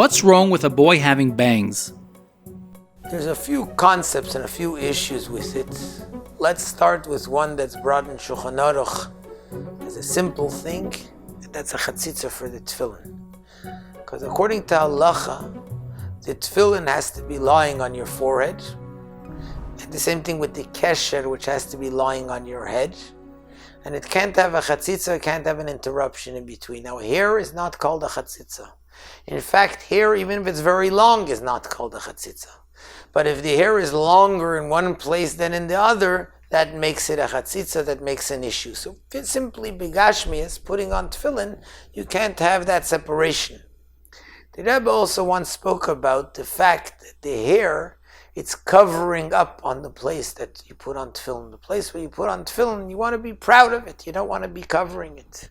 What's wrong with a boy having bangs? There's a few concepts and a few issues with it. Let's start with one that's brought in Shulchan Aruch as a simple thing, and that's a chatzitza for the tefillin. Because according to halacha, the tefillin has to be lying on your forehead, and the same thing with the kesher, which has to be lying on your head. And it can't have a chatzitza, it can't have an interruption in between. Now, hair is not called a chatzitza. In fact, hair, even if it's very long, is not called a chatzitza. But if the hair is longer in one place than in the other, that makes it a chatzitza, that makes an issue. So simply bigashmias, putting on tefillin, you can't have that separation. The Rebbe also once spoke about the fact that the hair, it's covering up on the place that you put on tefillin. The place where you put on tefillin, you want to be proud of it. You don't want to be covering it.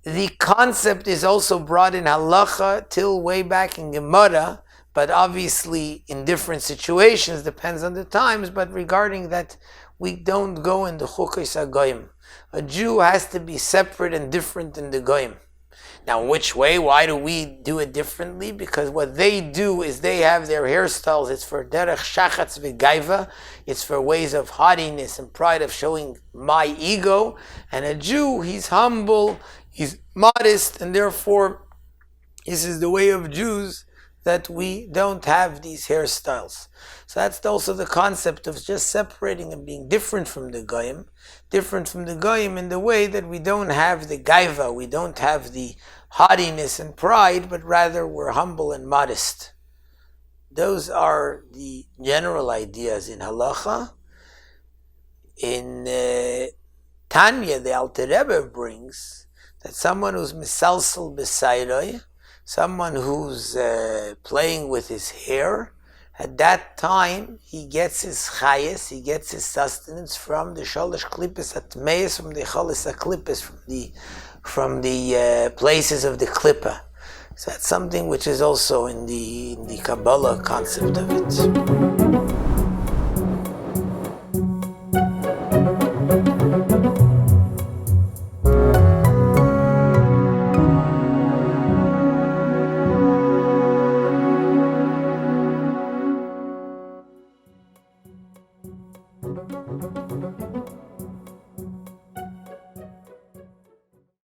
The concept is also brought in halacha till way back in Gemara, but obviously in different situations, depends on the times, but regarding that, we don't go in the chukos hagoyim. A Jew has to be separate and different in the goyim. Now, which way? Why do we do it differently? Because what they do is they have their hairstyles. It's for derech shachatz v'gaiva. It's for ways of haughtiness and pride of showing my ego. And a Jew, he's humble, he's modest, and therefore, this is the way of Jews, that we don't have these hairstyles. So that's also the concept of just separating and being different from the goyim in the way that we don't have the gaiva, we don't have the haughtiness and pride, but rather we're humble and modest. Those are the general ideas in halacha. In Tanya, the Alter Rebbe brings that someone who's misalsel b'sayroi, someone who's playing with his hair, at that time he gets his chayes, he gets his sustenance from the shalosh klippos atmeis, from the cholos haklippos, from the places of the klippa. So that's something which is also in the Kabbalah concept of it.